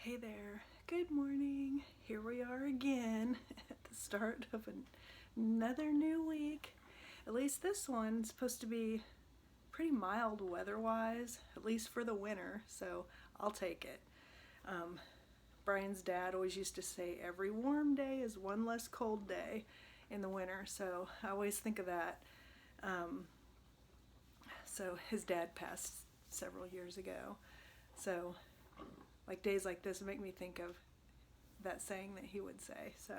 Hey there, good morning. Here we are again at the start of another new week. At least this one's supposed to be pretty mild weather-wise, at least for the winter, so I'll take it. Brian's dad always used to say every warm day is one less cold day in the winter, so I always think of that. So his dad passed several years ago, so like days like this make me think of that saying that he would say. So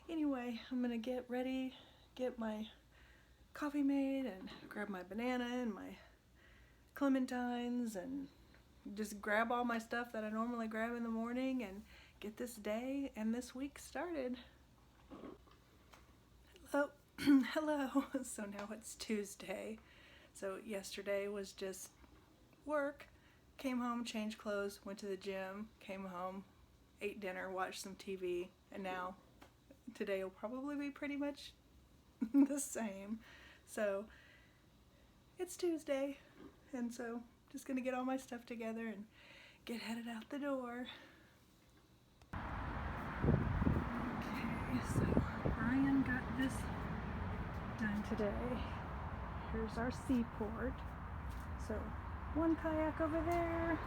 anyway, I'm gonna get ready, get my coffee made, and grab my banana and my clementines and just grab all my stuff that I normally grab in the morning and get this day and this week started. Hello. Hello. So now it's Tuesday. So yesterday was just work. Came home, changed clothes, went to the gym, came home, ate dinner, watched some TV, and now today will probably be pretty much the same. So it's Tuesday, and so just gonna get all my stuff together and get headed out the door. Okay, so Brian got this done today. Here's our seaport. So one kayak over there,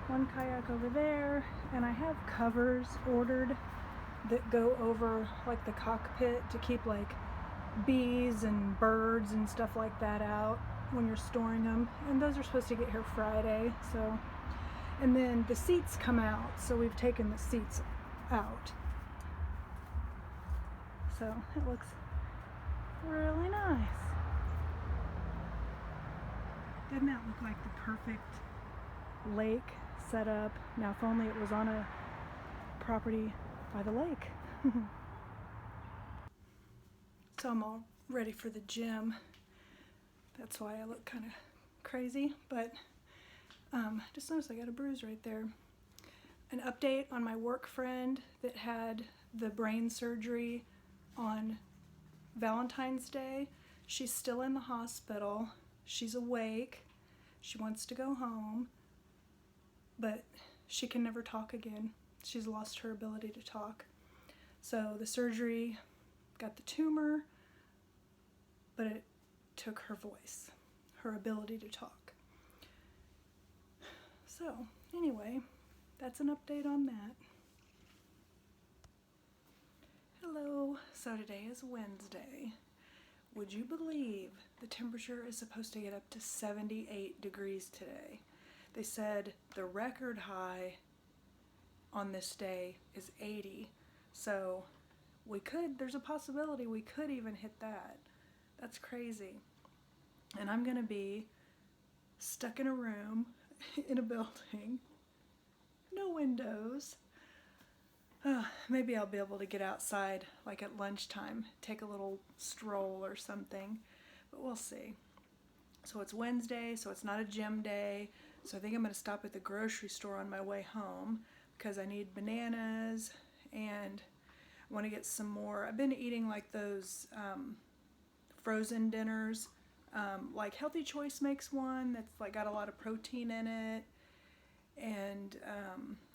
one kayak over there, and I have covers ordered that go over like the cockpit to keep like bees and birds and stuff like that out when you're storing them, and those are supposed to get here Friday. So, and then the seats come out, so we've taken the seats out, so it looks really nice. Doesn't that look like the perfect lake setup? Now if only it was on a property by the lake. So I'm all ready for the gym. That's why I look kind of crazy, but just noticed I got a bruise right there. An update on my work friend that had the brain surgery on Valentine's Day. She's still in the hospital. She's awake. She wants to go home, but she can never talk again. She's lost her ability to talk. So the surgery got the tumor, but it took her voice, her ability to talk. So anyway, that's an update on that. Hello, so today is Wednesday. Would you believe the temperature is supposed to get up to 78 degrees today? They said the record high on this day is 80, so there's a possibility we could even hit that. That's crazy. And I'm gonna be stuck in a room, in a building, no windows. Maybe I'll be able to get outside like at lunchtime, take a little stroll or something, but we'll see. So it's Wednesday, so it's not a gym day, so I think I'm going to stop at the grocery store on my way home because I need bananas and I want to get some more. I've been eating like those frozen dinners, like Healthy Choice makes one that's like got a lot of protein in it, and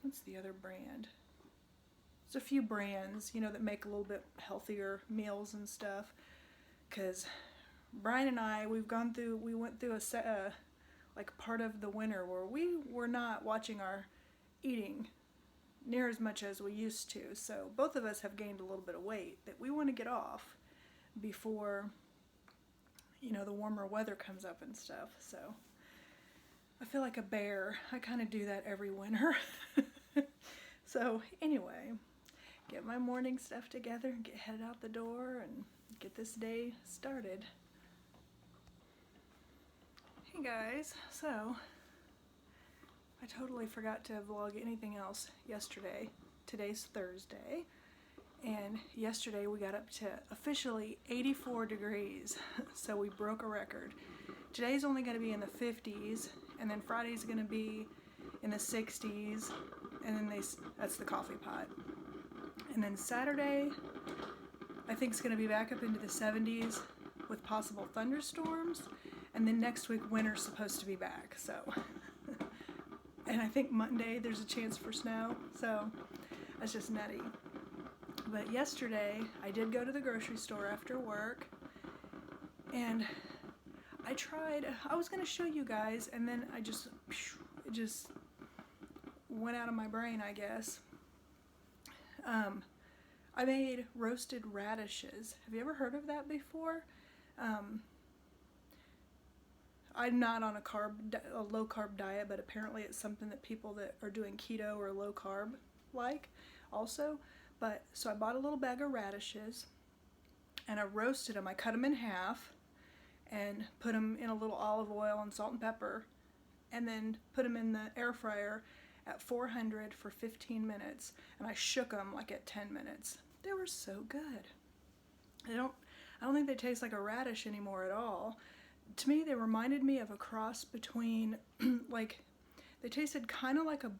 what's the other brand? There's a few brands, that make a little bit healthier meals and stuff, because Brian and I, we went through like part of the winter where we were not watching our eating near as much as we used to, so both of us have gained a little bit of weight that we want to get off before the warmer weather comes up and stuff. So I feel like a bear. I kind of do that every winter. So anyway, get my morning stuff together and get headed out the door and get this day started. Hey guys, so I totally forgot to vlog anything else yesterday. Today's Thursday, and yesterday we got up to officially 84 degrees, so we broke a record. Today's only going to be in the 50s, and then Friday's going to be in the 60s, and then that's the coffee pot. And then Saturday, I think it's going to be back up into the 70s with possible thunderstorms, and then next week winter's supposed to be back, so And I think Monday there's a chance for snow, so that's just nutty. But yesterday I did go to the grocery store after work, and I was going to show you guys, and then it just went out of my brain, I guess. I made roasted radishes. Have you ever heard of that before? I'm not on a low carb diet, but apparently it's something that people that are doing keto or low carb like also. But so I bought a little bag of radishes and I roasted them. I cut them in half and put them in a little olive oil and salt and pepper, and then put them in the air fryer at 400 for 15 minutes, and I shook them like at 10 minutes. They were so good. I don't think they taste like a radish anymore at all. To me, they reminded me of a cross between, they tasted kind of like a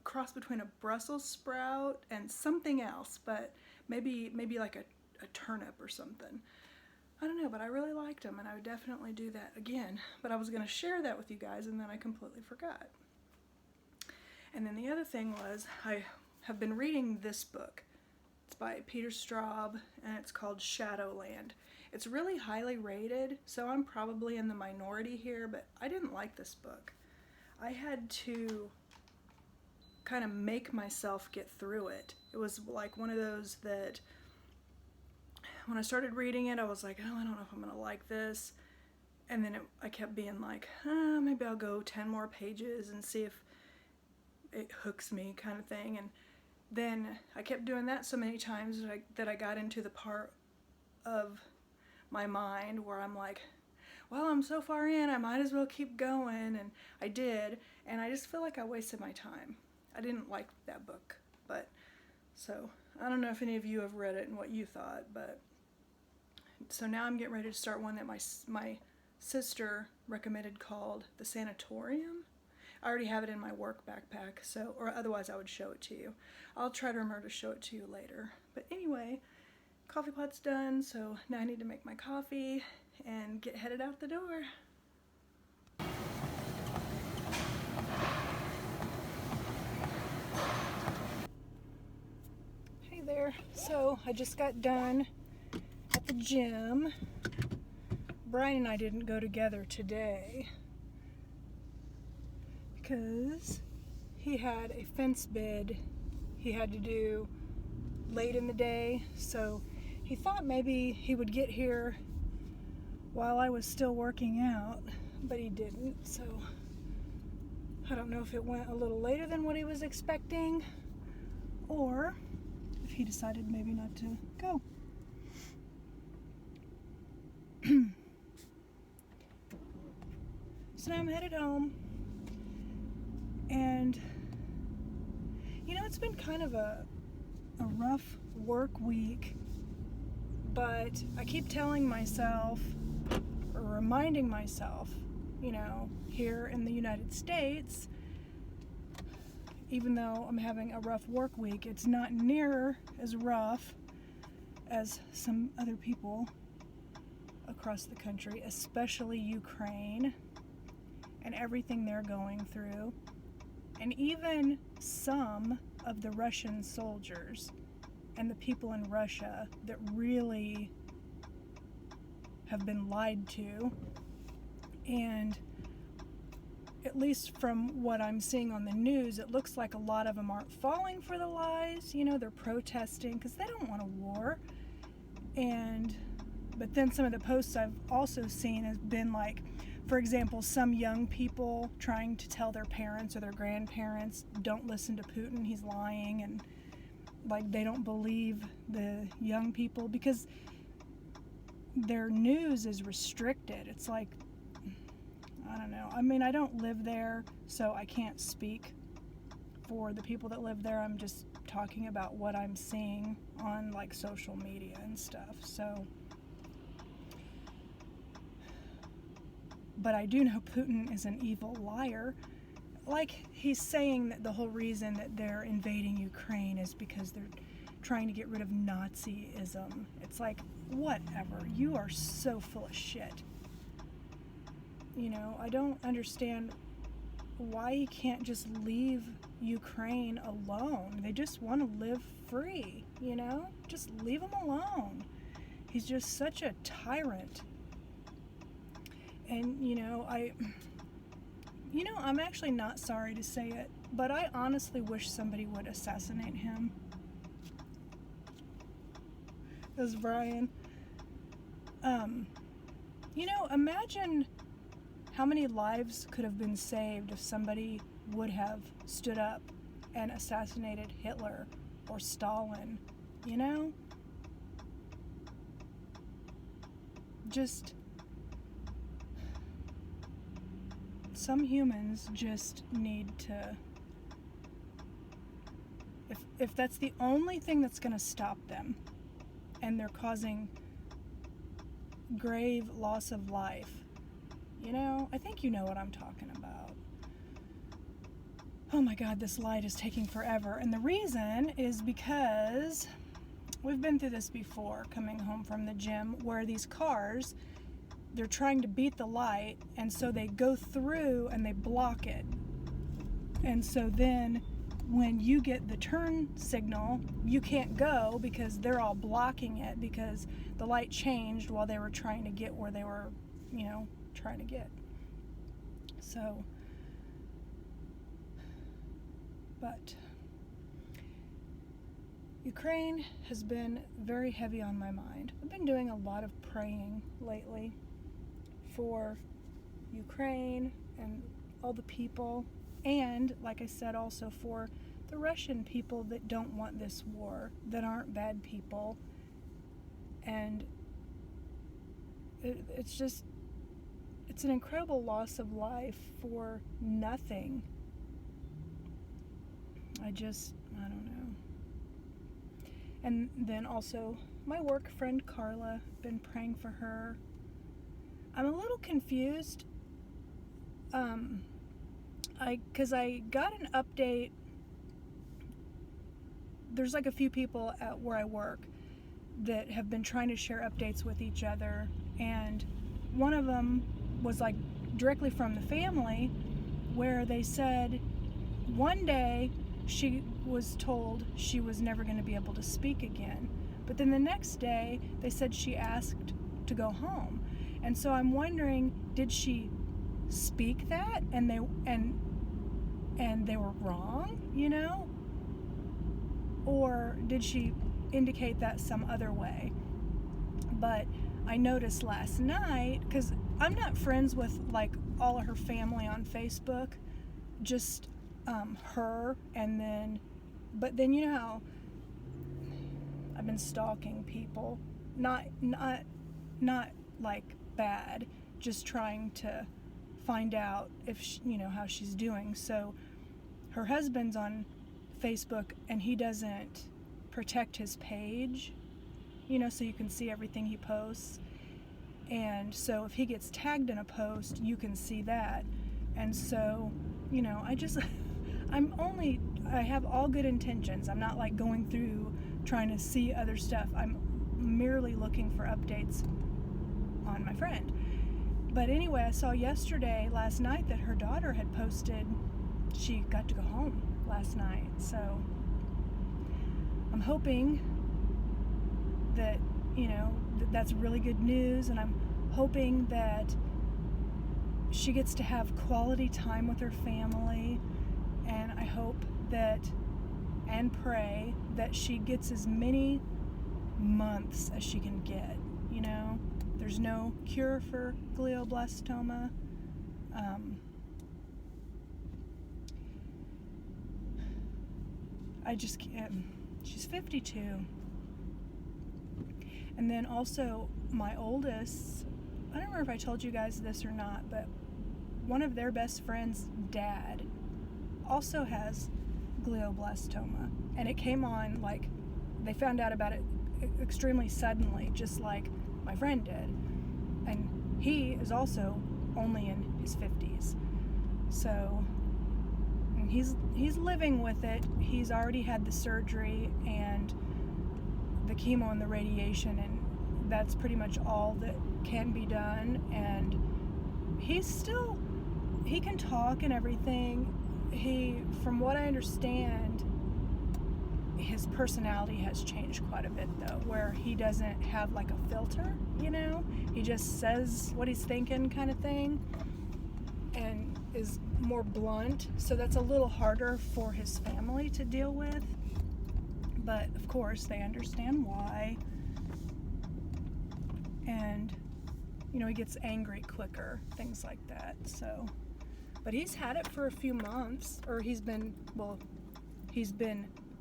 cross between a Brussels sprout and something else, but maybe like a turnip or something. I don't know, but I really liked them, and I would definitely do that again. But I was going to share that with you guys, and then I completely forgot. And then the other thing was, I have been reading this book. It's by Peter Straub, and it's called Shadowland. It's really highly rated, so I'm probably in the minority here, but I didn't like this book. I had to kind of make myself get through it. It was like one of those that when I started reading it, I was like, oh, I don't know if I'm going to like this. And then I kept being like, maybe I'll go 10 more pages and see if it hooks me, kind of thing. And then I kept doing that so many times that I got into the part of my mind where I'm like, well, I'm so far in, I might as well keep going. And I did, and I just feel like I wasted my time. I didn't like that book, but so I don't know if any of you have read it and what you thought, but so now I'm getting ready to start one that my sister recommended called The Sanatorium. I already have it in my work backpack, so, or otherwise I would show it to you. I'll try to remember to show it to you later. But anyway, coffee pot's done, so now I need to make my coffee and get headed out the door. Hey there. So I just got done at the gym. Brian and I didn't go together today because he had a fence bid he had to do late in the day, so he thought maybe he would get here while I was still working out, but he didn't, so I don't know if it went a little later than what he was expecting, or if he decided maybe not to go. So now I'm headed home, and it's been kind of a rough work week, but I keep telling myself, or reminding myself, here in the United States, even though I'm having a rough work week, it's not near as rough as some other people across the country, especially Ukraine and everything they're going through, and even some of the Russian soldiers and the people in Russia that really have been lied to. And at least from what I'm seeing on the news, it looks like a lot of them aren't falling for the lies. They're protesting because they don't want a war. But then some of the posts I've also seen have been like, for example, some young people trying to tell their parents or their grandparents, don't listen to Putin, he's lying, and like they don't believe the young people because their news is restricted. It's like, I don't know. I mean, I don't live there, so I can't speak for the people that live there. I'm just talking about what I'm seeing on like social media and stuff. So, but I do know Putin is an evil liar. Like, he's saying that the whole reason that they're invading Ukraine is because they're trying to get rid of Nazism. It's like, whatever. You are so full of shit. I don't understand why he can't just leave Ukraine alone. They just want to live free, you know? Just leave him alone. He's just such a tyrant. And, I'm actually not sorry to say it, but I honestly wish somebody would assassinate him. As Brian. Imagine how many lives could have been saved if somebody would have stood up and assassinated Hitler or Stalin, Just, some humans just need to, if that's the only thing that's going to stop them, and they're causing grave loss of life, I think you know what I'm talking about. Oh my God, this light is taking forever. And the reason is because we've been through this before, coming home from the gym, where these cars, they're trying to beat the light, and so they go through and they block it. And so then when you get the turn signal, you can't go because they're all blocking it because the light changed while they were trying to get where they were, trying to get. So, but Ukraine has been very heavy on my mind. I've been doing a lot of praying lately for Ukraine and all the people, and like I said, also for the Russian people that don't want this war, that aren't bad people. And it's an incredible loss of life for nothing. I don't know. And then also my work friend Carla, been praying for her. I'm a little confused, because I got an update. There's like a few people at where I work that have been trying to share updates with each other, and one of them was like directly from the family, where they said one day she was told she was never going to be able to speak again, but then the next day they said she asked to go home. And so I'm wondering, did she speak that and they were wrong, or did she indicate that some other way? But I noticed last night, because I'm not friends with like all of her family on Facebook, just her, and then, but then you know how I've been stalking people, not like bad, just trying to find out if how she's doing. So her husband's on Facebook, and he doesn't protect his page, so you can see everything he posts. And so if he gets tagged in a post, you can see that. And so, I have all good intentions. I'm not like going through trying to see other stuff. I'm merely looking for updates on my friend. But anyway, I saw last night, that her daughter had posted she got to go home last night. So I'm hoping that, that's really good news, and I'm hoping that she gets to have quality time with her family, and I hope that and pray that she gets as many months as she can get. There's no cure for glioblastoma. I just can't. She's 52. And then also my oldest, I don't remember if I told you guys this or not, but one of their best friends' dad also has glioblastoma. And it came on, like, they found out about it extremely suddenly, just like my friend did. And he is also only in his 50s. So, and he's living with it. He's already had the surgery and the chemo and the radiation, and that's pretty much all that can be done. And he's still he can talk and everything. From what I understand, his personality has changed quite a bit though, where he doesn't have like a filter, he just says what he's thinking kind of thing, and is more blunt. So that's a little harder for his family to deal with, but of course they understand why. And he gets angry quicker, things like that. So, but he's had it for a few months, or he's been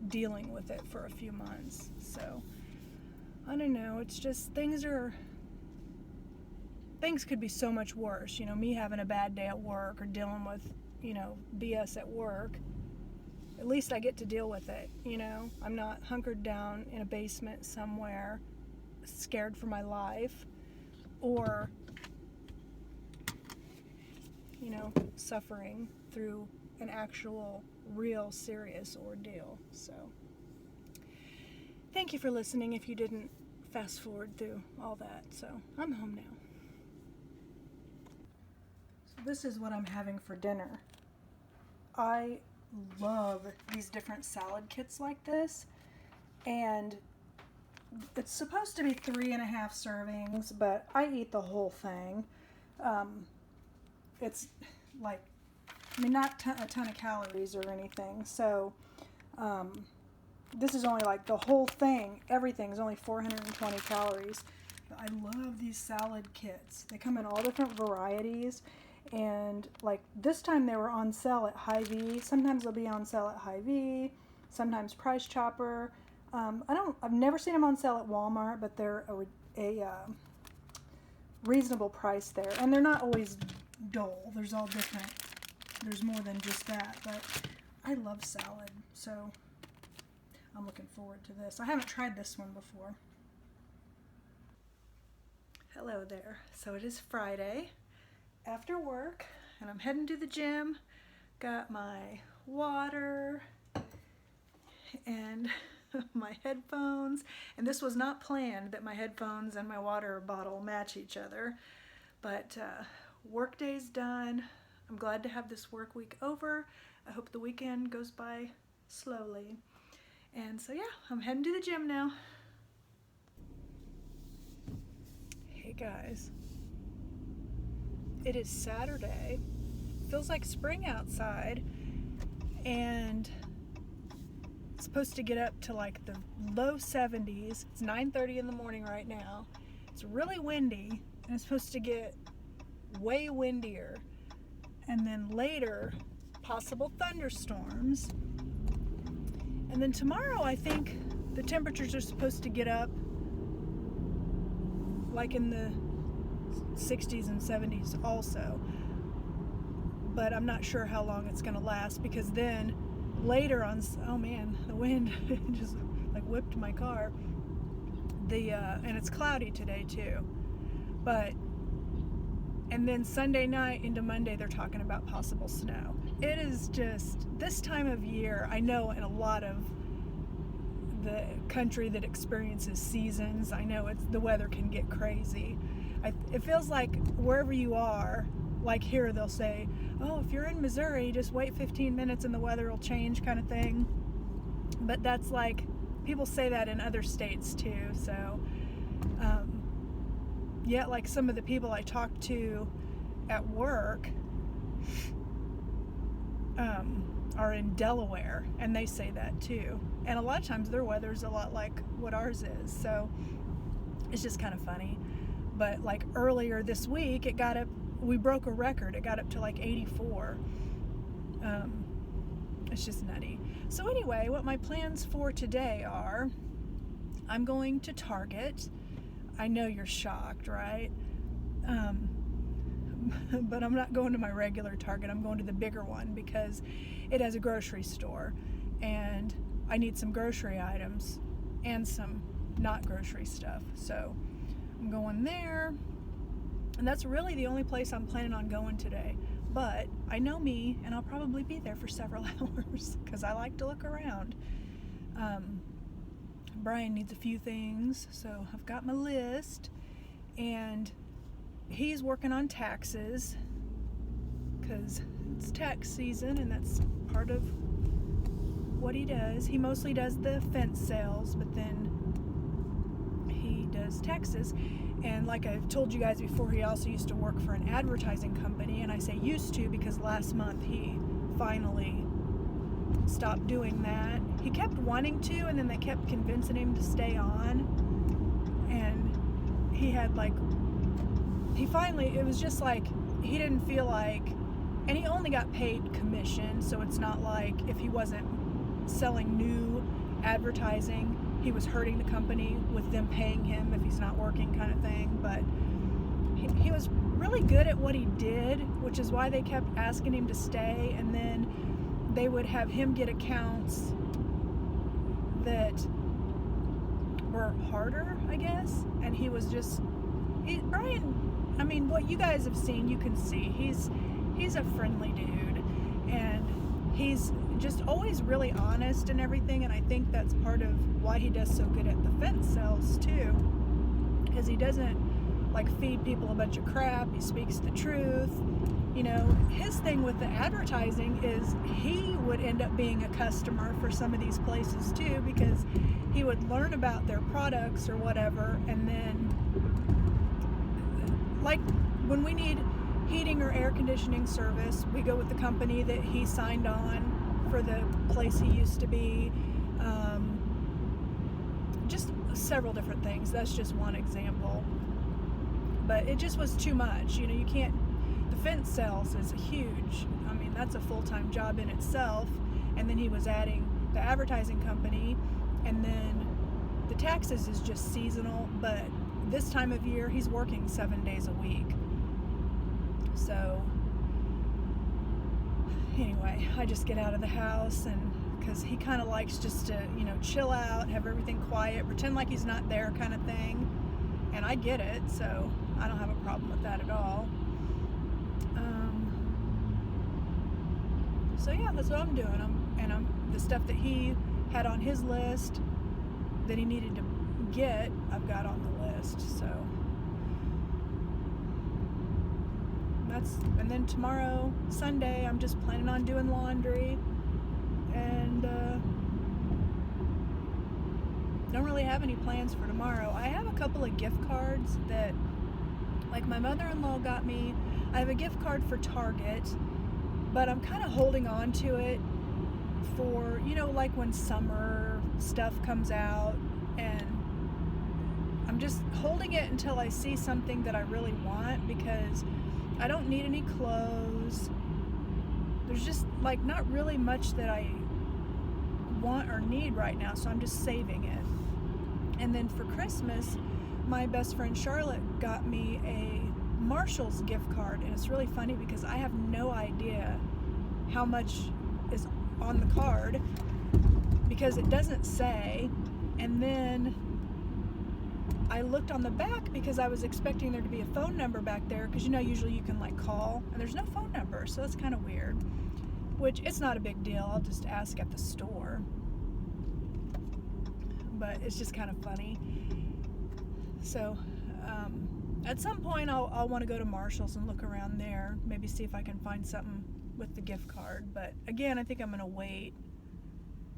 dealing with it for a few months. So I don't know, it's just things could be so much worse. Me having a bad day at work or dealing with BS at work, at least I get to deal with it. I'm not hunkered down in a basement somewhere scared for my life, or suffering through an actual real serious ordeal. So thank you for listening if you didn't fast forward through all that. So I'm home now. So this is what I'm having for dinner. I love these different salad kits like this, and it's supposed to be 3.5 servings, but I eat the whole thing. It's like, not a ton of calories or anything. So this is only like the whole thing, everything is only 420 calories. But I love these salad kits. They come in all different varieties, and like this time they were on sale at Hy-Vee. Sometimes they'll be on sale at Hy-Vee, sometimes Price Chopper. I've never seen them on sale at Walmart, but they're a reasonable price there, and they're not always dull. There's all different. There's more than just that, but I love salad, so I'm looking forward to this. I haven't tried this one before. Hello there. So it is Friday after work, and I'm heading to the gym. Got my water and my headphones, and this was not planned that my headphones and my water bottle match each other, but work day's done. I'm glad to have this work week over. I hope the weekend goes by slowly. And so yeah, I'm heading to the gym now. Hey guys, it is Saturday. Feels like spring outside, and it's supposed to get up to like the low 70s. It's 9:30 in the morning right now. It's really windy, and it's supposed to get way windier. And then later, possible thunderstorms. And then tomorrow, I think the temperatures are supposed to get up like in the 60s and 70s also. But I'm not sure how long it's going to last, because then later on, oh man, the wind just like whipped my car. And it's cloudy today too. And then Sunday night into Monday, they're talking about possible snow. It is just, this time of year, I know in a lot of the country that experiences seasons, I know the weather can get crazy. It feels like wherever you are, like here they'll say, oh, if you're in Missouri, just wait 15 minutes and the weather will change kind of thing. But that's like, people say that in other states too, so yeah, like some of the people I talked to at work are in Delaware, and they say that too. And a lot of times their weather's a lot like what ours is, so it's just kind of funny. But like earlier this week, we broke a record. It got up to like 84. It's just nutty. So anyway, what my plans for today are, I'm going to Target. I know you're shocked, right? But I'm not going to my regular Target. I'm going to the bigger one because it has a grocery store, and I need some grocery items and some not grocery stuff. So I'm going there, and that's really the only place I'm planning on going today. But I know me, and I'll probably be there for several hours because I like to look around. Brian needs a few things, so I've got my list, and he's working on taxes because it's tax season and that's part of what he does. He mostly does the fence sales, but then he does taxes. And like I've told you guys before, he also used to work for an advertising company, and I say used to because last month he finally stopped doing that. He kept wanting to, and then they kept convincing him to stay on, and he had like, he finally, it was just like, he didn't feel like, and he only got paid commission, so it's not like if he wasn't selling new advertising, he was hurting the company with them paying him if he's not working, kind of thing. But he was really good at what he did, which is why they kept asking him to stay. And then they would have him get accounts that were harder, I guess. And he was just, Brian, I mean, what you guys have seen, you can see he's a friendly dude, and he's just always really honest and everything. And I think that's part of why he does so good at the fence sales too, because he doesn't like feed people a bunch of crap. He speaks the truth. You know, his thing with the advertising is he would end up being a customer for some of these places too, because he would learn about their products or whatever, and then like when we need heating or air conditioning service, we go with the company that he signed on for the place he used to be. Just several different things. That's just one example. But it just was too much. You know, you can't, the fence sales is huge. I mean, that's a full-time job in itself. And then he was adding the advertising company, and then the taxes is just seasonal, but this time of year he's working 7 days a week. So anyway, I just get out of the house, and because he kind of likes just to, you know, chill out, have everything quiet, pretend like he's not there kind of thing. And I get it, so I don't have a problem with that at all. So yeah, that's what I'm doing. I'm the stuff that he had on his list that he needed to get, I've got on the list. So and then tomorrow, Sunday, I'm just planning on doing laundry, and don't really have any plans for tomorrow. I have a couple of gift cards that, like, my mother-in-law got me. I have a gift card for Target, but I'm kind of holding on to it for, you know, like when summer stuff comes out, and I'm just holding it until I see something that I really want, because I don't need any clothes. There's just like not really much that I want or need right now, so I'm just saving it. And then for Christmas, my best friend Charlotte got me a Marshall's gift card, and it's really funny because I have no idea how much is on the card because it doesn't say. And then I looked on the back because I was expecting there to be a phone number back there, because you know usually you can like call, and there's no phone number, so that's kind of weird, which it's not a big deal. I'll just ask at the store, but it's just kind of funny. So at some point I'll want to go to Marshall's and look around there, maybe see if I can find something with the gift card. But again, I think I'm gonna wait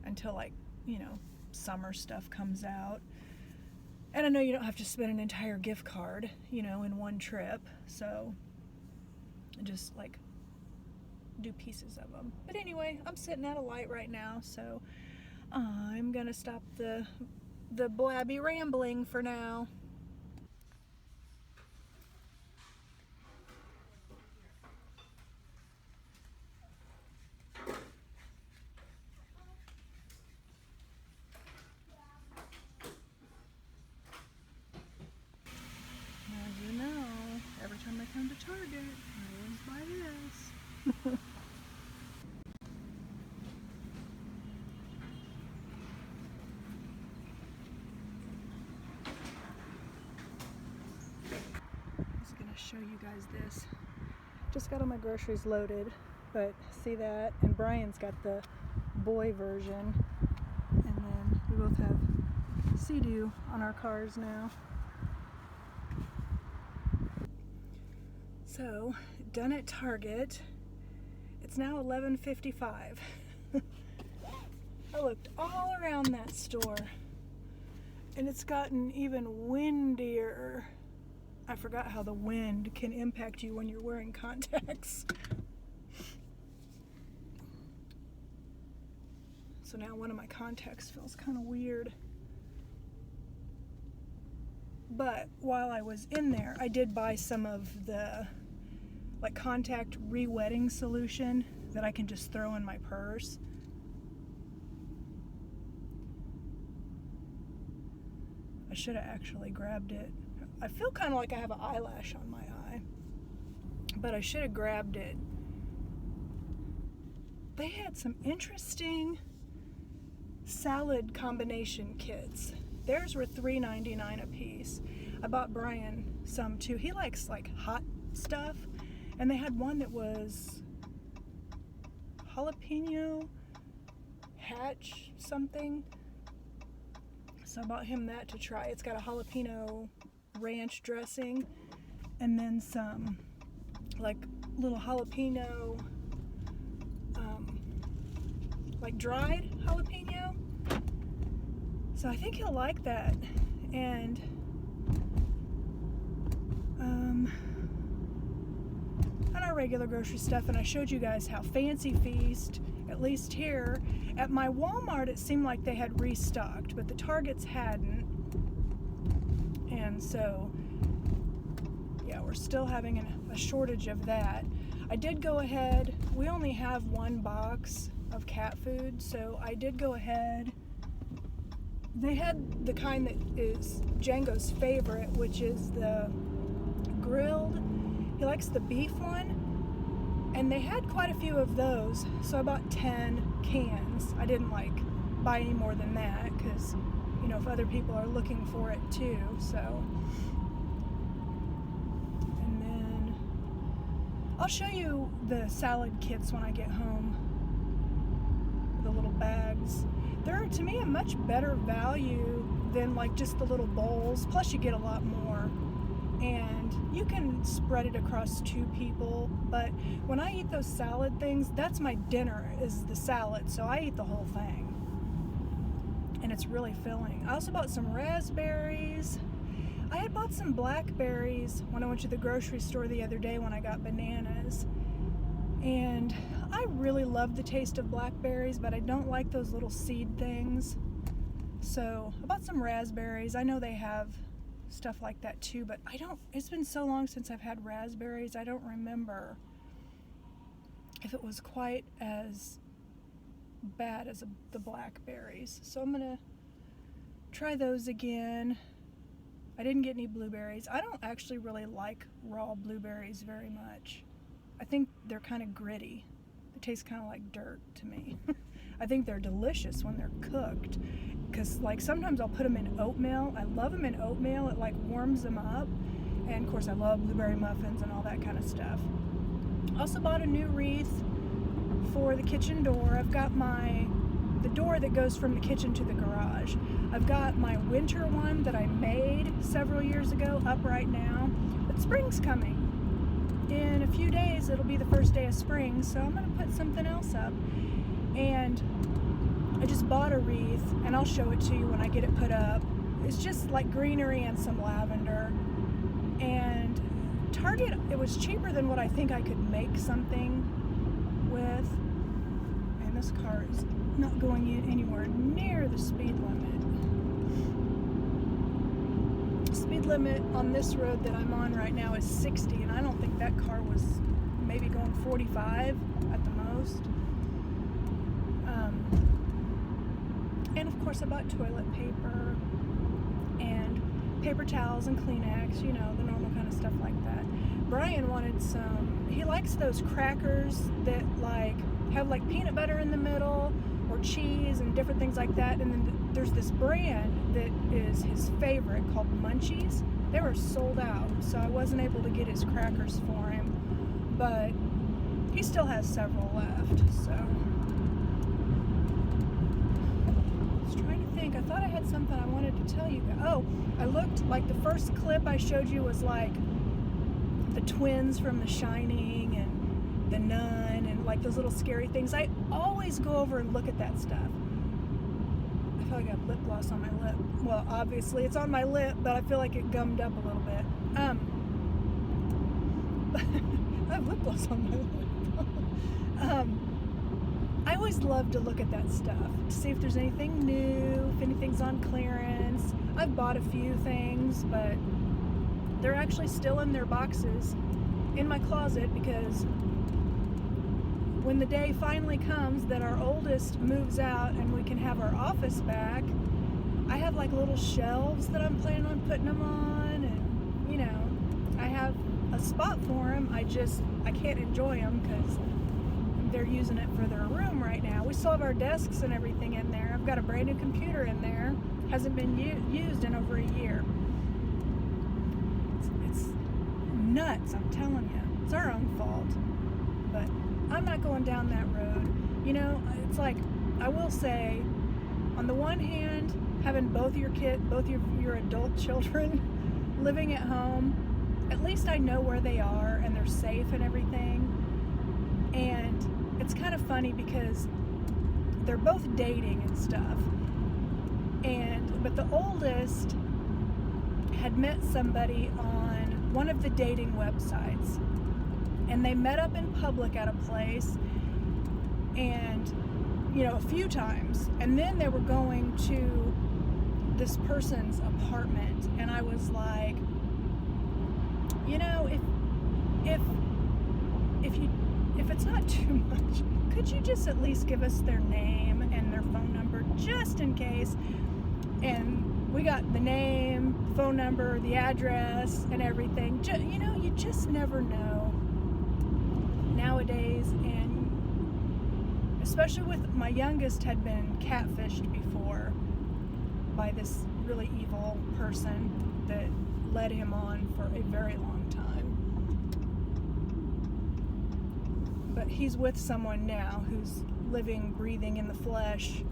until, like, you know, summer stuff comes out. And I know you don't have to spend an entire gift card, you know, in one trip, so just like do pieces of them. But anyway, I'm sitting at a light right now, so I'm gonna stop the blabby rambling for now. As you know, every time I come to Target, I always buy this. Show you guys this. Just got all my groceries loaded, but see that? And Brian's got the boy version, and then we both have Sea-Doo on our cars now. So, done at Target, It's now 11:55. I looked all around that store, and it's gotten even windier. I forgot how the wind can impact you when you're wearing contacts. So now one of my contacts feels kind of weird. But while I was in there, I did buy some of the contact re-wetting solution that I can just throw in my purse. I should have actually grabbed it. I feel kind of like I have an eyelash on my eye, but I should have grabbed it. They had some interesting salad combination kits. Theirs were $3.99 a piece. I bought Brian some too. He likes hot stuff, and they had one that was jalapeno hatch something. So I bought him that to try. It's got a jalapeno ranch dressing, and then some little jalapeno, dried jalapeno. So I think he'll like that. And on our regular grocery stuff, and I showed you guys how Fancy Feast, at least here at my Walmart, it seemed like they had restocked, but the Targets hadn't. And so yeah, we're still having a shortage of that. I did go ahead, we only have one box of cat food, so I did go ahead. They had the kind that is Django's favorite, which is the grilled. He likes the beef one, and they had quite a few of those, so I bought 10 cans. I didn't buy any more than that, because if other people are looking for it too. So, and then I'll show you the salad kits when I get home, the little bags. They're, to me, a much better value than just the little bowls. Plus you get a lot more, and you can spread it across 2 people. But when I eat those salad things, that's my dinner, is the salad, so I eat the whole thing, and it's really filling. I also bought some raspberries. I had bought some blackberries when I went to the grocery store the other day when I got bananas, and I really love the taste of blackberries, but I don't like those little seed things. So I bought some raspberries. I know they have stuff like that too, but it's been so long since I've had raspberries, I don't remember if it was quite as bad as the blackberries. So I'm gonna try those again. I didn't get any blueberries. I don't actually really like raw blueberries very much. I think they're kind of gritty. They taste kind of like dirt to me. I think they're delicious when they're cooked, because sometimes I'll put them in oatmeal. I love them in oatmeal. It warms them up. And of course I love blueberry muffins and all that kind of stuff. Also bought a new wreath for the kitchen door. I've got the door that goes from the kitchen to the garage. I've got my winter one that I made several years ago up right now, but spring's coming. In a few days it'll be the first day of spring, so I'm gonna put something else up. And I just bought a wreath, and I'll show it to you when I get it put up. It's just greenery and some lavender. And Target, it was cheaper than what I think I could make something with. And this car is not going anywhere near the speed limit. Speed limit on this road that I'm on right now is 60, and I don't think that car was maybe going 45 at the most. And of course I bought toilet paper and paper towels and Kleenex, the normal kind of stuff like that. Brian wanted some, he likes those crackers that have peanut butter in the middle, or cheese and different things like that. And then there's this brand that is his favorite called Munchies. They were sold out, so I wasn't able to get his crackers for him, but he still has several left. So I thought I had something I wanted to tell you guys. Oh, I looked, the first clip I showed you was the twins from The Shining, The Nun and like those little scary things. I always go over and look at that stuff. I feel like I have lip gloss on my lip. Well, obviously it's on my lip, but I feel like it gummed up a little bit. I have lip gloss on my lip. I always love to look at that stuff to see if there's anything new, if anything's on clearance. I've bought a few things, but they're actually still in their boxes in my closet because when the day finally comes that our oldest moves out and we can have our office back, I have like little shelves that I'm planning on putting them on, and you know, I have a spot for them. I can't enjoy them because they're using it for their room right now. We still have our desks and everything in there. I've got a brand new computer in there. Hasn't been used in over a year. It's nuts, I'm telling you. It's our own fault. But I'm not going down that road. You know, it's like, I will say, on the one hand, having both your adult children living at home, at least I know where they are and they're safe and everything. And it's kind of funny because they're both dating and stuff. But the oldest had met somebody on one of the dating websites. And they met up in public at a place, and, you know, a few times. And then they were going to this person's apartment. And I was like, you know, if it's not too much, could you just at least give us their name and their phone number just in case? And we got the name, phone number, the address, and everything. You know, you just never know nowadays, and especially with my youngest had been catfished before by this really evil person that led him on for a very long time. But he's with someone now who's living, breathing in the flesh,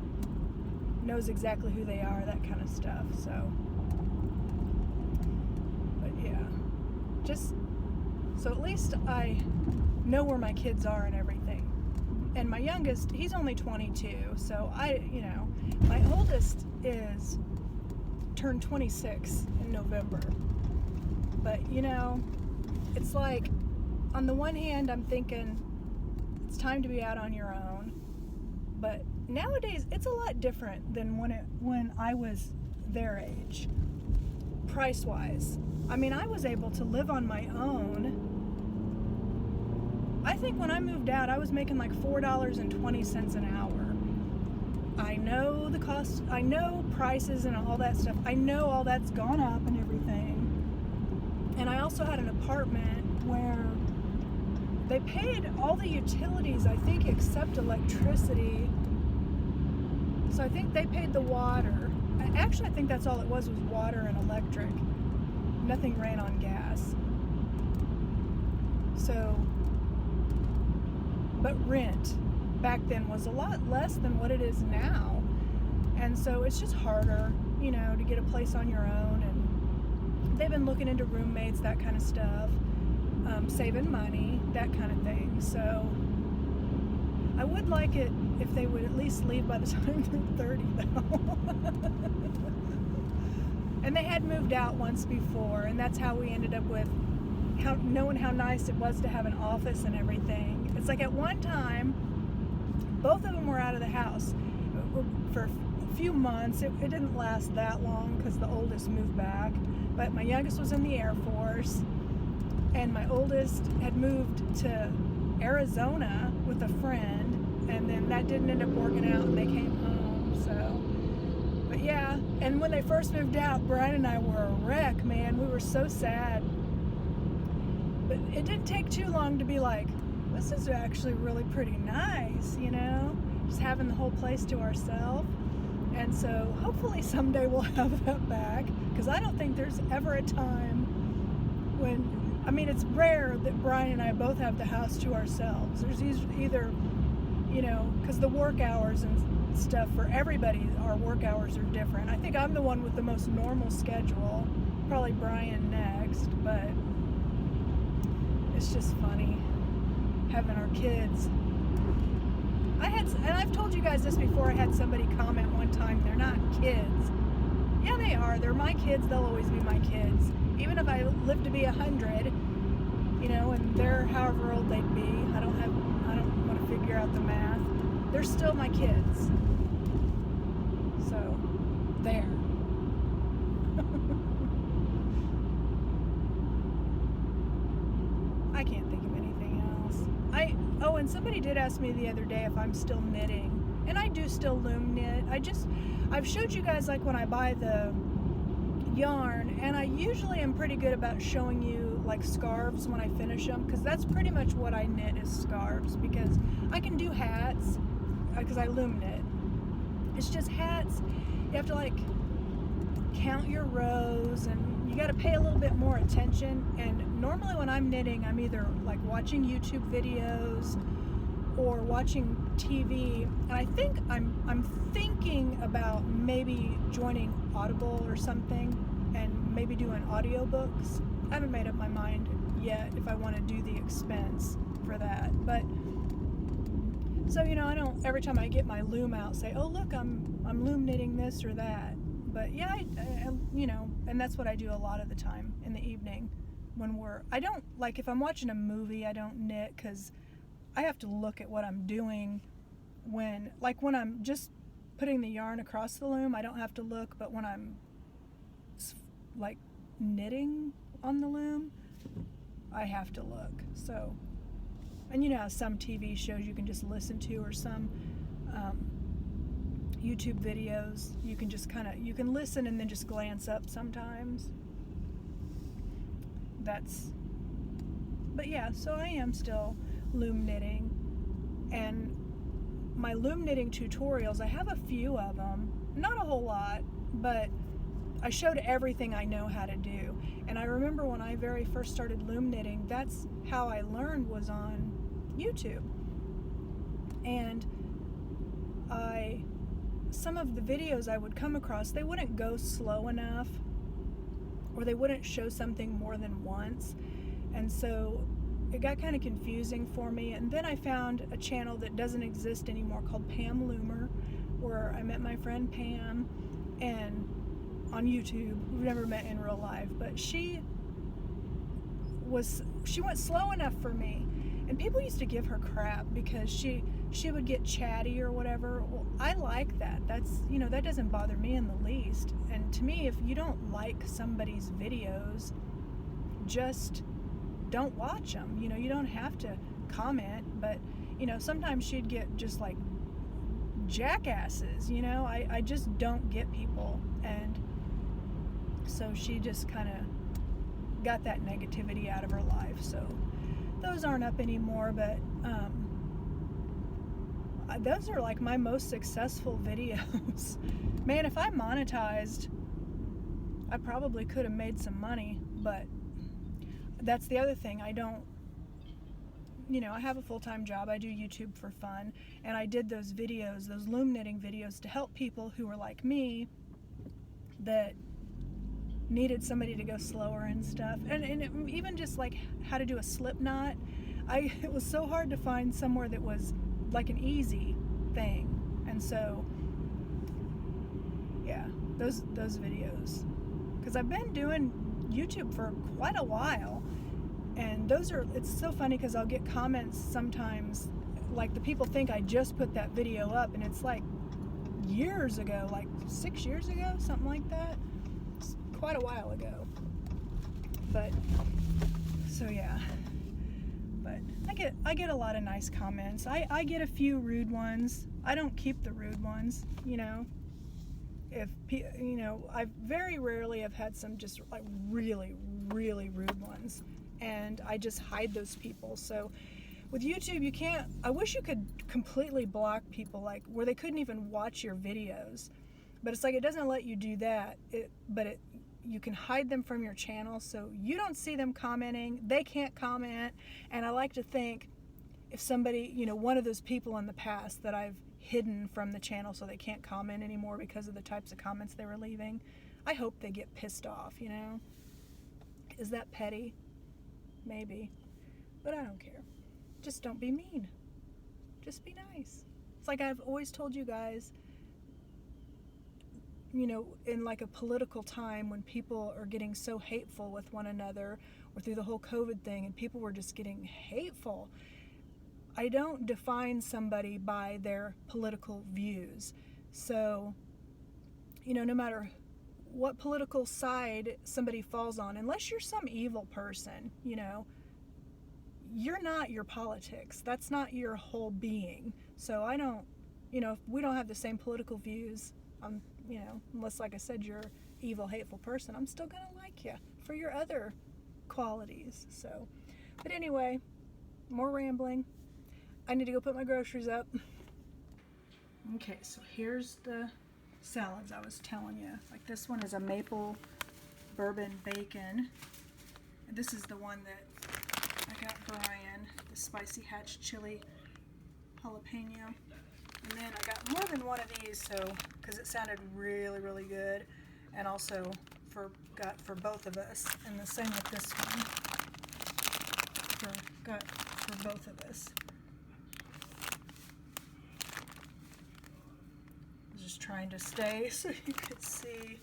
knows exactly who they are, that kind of stuff. So, but yeah, just so at least I know where my kids are and everything. And my youngest, he's only 22, so my oldest turned 26 in November. But you know, it's like, on the one hand, I'm thinking it's time to be out on your own, but nowadays it's a lot different than when I was their age, price-wise. I mean, I was able to live on my own. I think when I moved out, I was making like $4.20 an hour. I know the cost, I know prices and all that stuff. I know all that's gone up and everything. And I also had an apartment where they paid all the utilities, I think, except electricity. So I think they paid the water. Actually, I think that's all it was water and electric. Nothing ran on gas. So, but rent back then was a lot less than what it is now. And so it's just harder, you know, to get a place on your own. And they've been looking into roommates, that kind of stuff. Saving money, that kind of thing. So I would like it if they would at least leave by the time they're 30, though. And they had moved out once before, and that's how we ended up with knowing how nice it was to have an office and everything. It's like at one time, both of them were out of the house for a few months. It didn't last that long because the oldest moved back, but my youngest was in the Air Force. And my oldest had moved to Arizona with a friend, and then that didn't end up working out, and they came home. So, but yeah, and when they first moved out, Brian and I were a wreck, man. We were so sad. But it didn't take too long to be like, this is actually really pretty nice, you know? Just having the whole place to ourselves. And so hopefully someday we'll have that back, because I don't think there's ever a time when, I mean, it's rare that Brian and I both have the house to ourselves. There's either, you know, because the work hours and stuff for everybody, our work hours are different. I think I'm the one with the most normal schedule, probably Brian next, but it's just funny having our kids. And I've told you guys this before, I had somebody comment one time, they're not kids. Yeah, they are. They're my kids. They'll always be my kids. Even if I live to be 100, you know, and they're however old they'd be, I don't want to figure out the math. They're still my kids. So, there. I can't think of anything else. And somebody did ask me the other day if I'm still knitting. And I do still loom knit. I've showed you guys like when I buy the yarn, and I usually am pretty good about showing you like scarves when I finish them, because that's pretty much what I knit is scarves, because I can do hats because I loom knit. It's just hats, you have to like count your rows and you got to pay a little bit more attention. And normally when I'm knitting, I'm either like watching YouTube videos or watching TV, and I think I'm thinking about maybe joining Audible or something and maybe doing audiobooks. I haven't made up my mind yet if I want to do the expense for that. But so, you know, I don't every time I get my loom out say, oh look, I'm loom knitting this or that. But yeah, I you know, and that's what I do a lot of the time in the evening when I don't, like if I'm watching a movie, I don't knit because I have to look at what I'm doing when I'm just putting the yarn across the loom, I don't have to look, but when I'm like knitting on the loom, I have to look. So, and you know how some TV shows you can just listen to, or some YouTube videos, you can just you can listen and then just glance up sometimes. But yeah, so I am still loom knitting, and my loom knitting tutorials, I have a few of them, not a whole lot, but I showed everything I know how to do. And I remember when I very first started loom knitting, that's how I learned, was on YouTube. And some of the videos I would come across, they wouldn't go slow enough, or they wouldn't show something more than once. And so it got kind of confusing for me. And then I found a channel that doesn't exist anymore called Pam Loomer, where I met my friend Pam, and on YouTube. We've never met in real life, but she went slow enough for me. And people used to give her crap because she would get chatty or whatever. Well, I like that. That's, you know, that doesn't bother me in the least. And to me, if you don't like somebody's videos, just don't watch them. You know, you don't have to comment, but, you know, sometimes she'd get just like jackasses, you know. I just don't get people. And so she just kind of got that negativity out of her life. So those aren't up anymore, but those are like my most successful videos. Man, if I monetized, I probably could have made some money, but that's the other thing. I don't, you know, I have a full-time job. I do YouTube for fun, and I did those videos, those loom knitting videos, to help people who were like me that needed somebody to go slower and stuff. And even just like how to do a slip knot. It was so hard to find somewhere that was like an easy thing. And so, yeah, those videos. Because I've been doing YouTube for quite a while. And it's so funny because I'll get comments sometimes, like the people think I just put that video up, and it's like years ago, like 6 years ago, something like that. It's quite a while ago. But, so yeah. But I get a lot of nice comments. I get a few rude ones. I don't keep the rude ones, you know. I very rarely have had some just like really, really rude ones, and I just hide those people. So with YouTube, you can't, I wish you could completely block people, like where they couldn't even watch your videos, but it's like it doesn't let you do that. You can hide them from your channel, so you don't see them commenting, they can't comment. And I like to think if somebody, you know, one of those people in the past that I've hidden from the channel so they can't comment anymore because of the types of comments they were leaving, I hope they get pissed off, you know. Is that petty? Maybe, but I don't care. just don't be mean. Just be nice. It's like I've always told you guys, you know, in like a political time when people are getting so hateful with one another, or through the whole COVID thing and people were just getting hateful, I don't define somebody by their political views. So, you know, no matter what political side somebody falls on, unless you're some evil person, you know, you're not your politics. That's not your whole being. So I don't, you know, if we don't have the same political views, you know, unless, like I said, you're an evil, hateful person, I'm still gonna like you for your other qualities. So, but anyway, more rambling. I need to go put my groceries up. Okay, so here's the salads I was telling you. Like this one is a maple bourbon bacon. And this is the one that I got Brian, the spicy hatch chili jalapeno. And then I got more than one of these, so because it sounded really, really good, and also got for both of us. And the same with this one, got for both of us. I was just trying to stay so you could see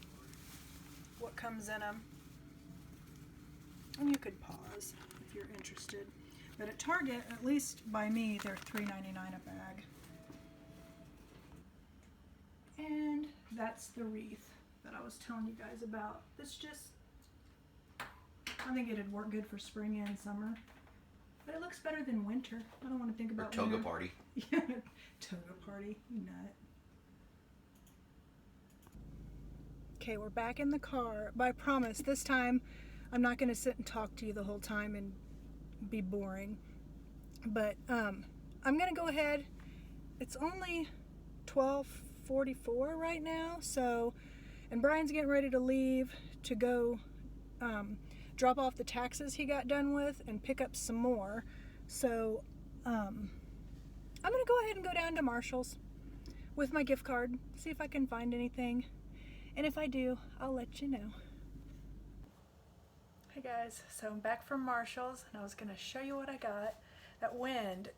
what comes in them, and you could pause if you're interested. But at Target, at least by me, they're $3.99 a bag. And that's the wreath that I was telling you guys about. This just, I think it'd work good for spring and summer. But it looks better than winter. I don't want to think about toga winter. party. Yeah, toga party, you nut. Okay, we're back in the car. But I promise, this time I'm not going to sit and talk to you the whole time and be boring. But I'm going to go ahead. It's only 12:44 right now, so, and Brian's getting ready to leave to go drop off the taxes he got done with and pick up some more. So I'm gonna go ahead and go down to Marshall's with my gift card, see if I can find anything, and if I do, I'll let you know. Hey guys, so I'm back from Marshall's and I was gonna show you what I got. That wind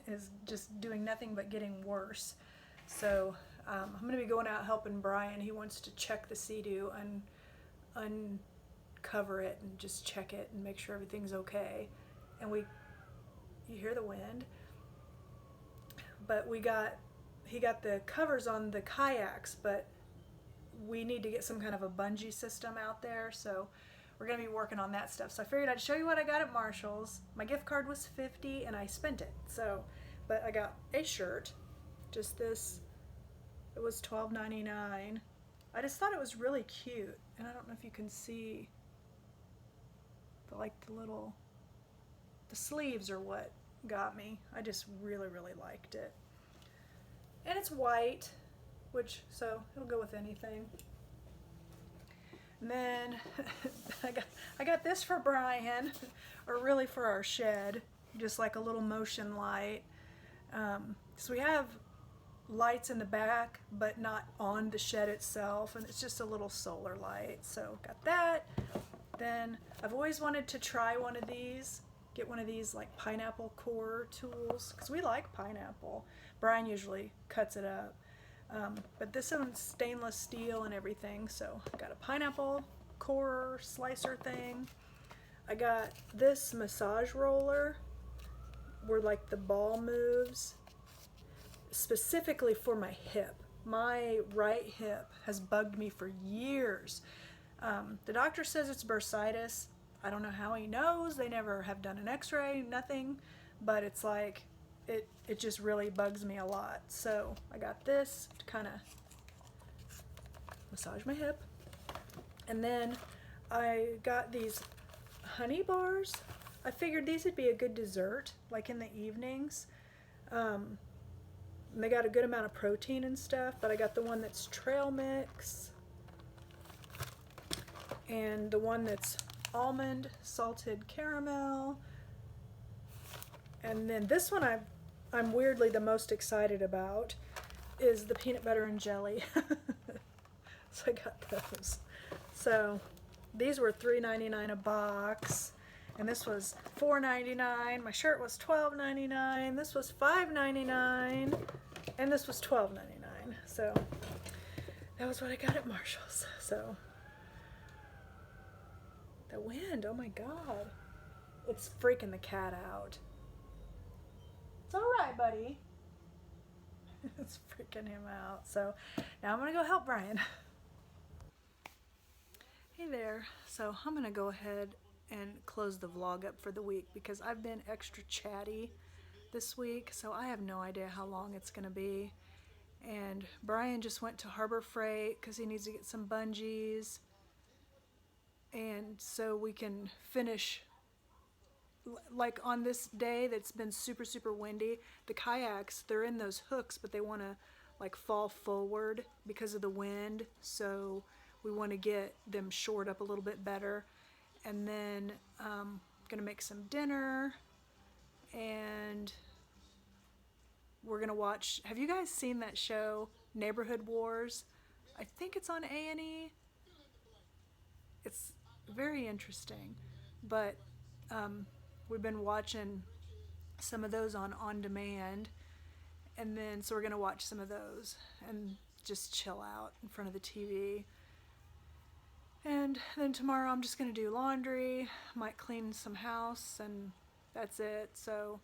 is just doing nothing but getting worse. So I'm going to be going out helping Brian. He wants to check the Sea-Doo and uncover it and just check it and make sure everything's okay. And you hear the wind. But he got the covers on the kayaks, but we need to get some kind of a bungee system out there. So we're going to be working on that stuff. So I figured I'd show you what I got at Marshall's. My gift card was $50 and I spent it. So, but I got a shirt. Just this, it was $12.99. I just thought it was really cute, and I don't know if you can see the sleeves are what got me. I just really, really liked it. And it's white, so it'll go with anything. And then I got this for Brian, or really for our shed, just like a little motion light. So we have lights in the back, but not on the shed itself, and it's just a little solar light. So got that. Then I've always wanted to try one of these, get one of these like pineapple core tools, because we like pineapple. Brian usually cuts it up, but this one's stainless steel and everything. So I got a pineapple core slicer thing. I got this massage roller where like the ball moves, specifically for my hip. My right hip has bugged me for years. The doctor says it's bursitis. I don't know how he knows. They never have done an x-ray, nothing, but it's like it just really bugs me a lot. So I got this to kind of massage my hip. And then I got these honey bars. I figured these would be a good dessert, like in the evenings. They got a good amount of protein and stuff, but I got the one that's trail mix and the one that's almond salted caramel. And then this one I'm weirdly the most excited about is the peanut butter and jelly. So I got those. So these were $3.99 a box, And this was $4.99. My shirt was $12.99. This was $5.99. And this was $12.99. So that was what I got at Marshall's. So the wind, oh my God. It's freaking the cat out. It's all right, buddy. It's freaking him out. So now I'm going to go help Brian. Hey there. So I'm going to go ahead and close the vlog up for the week because I've been extra chatty this week. So I have no idea how long it's going to be. And Brian just went to Harbor Freight because he needs to get some bungees. And so we can finish, like on this day that's been super, super windy, the kayaks, they're in those hooks, but they want to like fall forward because of the wind. So we want to get them shored up a little bit better. And then gonna make some dinner, and we're gonna watch, have you guys seen that show, Neighborhood Wars? I think it's on A&E. It's very interesting, but we've been watching some of those on demand, and then so we're gonna watch some of those and just chill out in front of the TV. And then tomorrow I'm just gonna do laundry, might clean some house, and that's it. So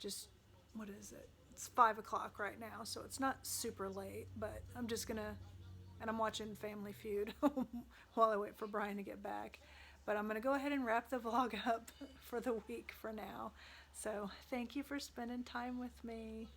just, what is it? It's 5 o'clock right now, so it's not super late, but I'm just gonna, and I'm watching Family Feud while I wait for Brian to get back. But I'm gonna go ahead and wrap the vlog up for the week for now. So thank you for spending time with me.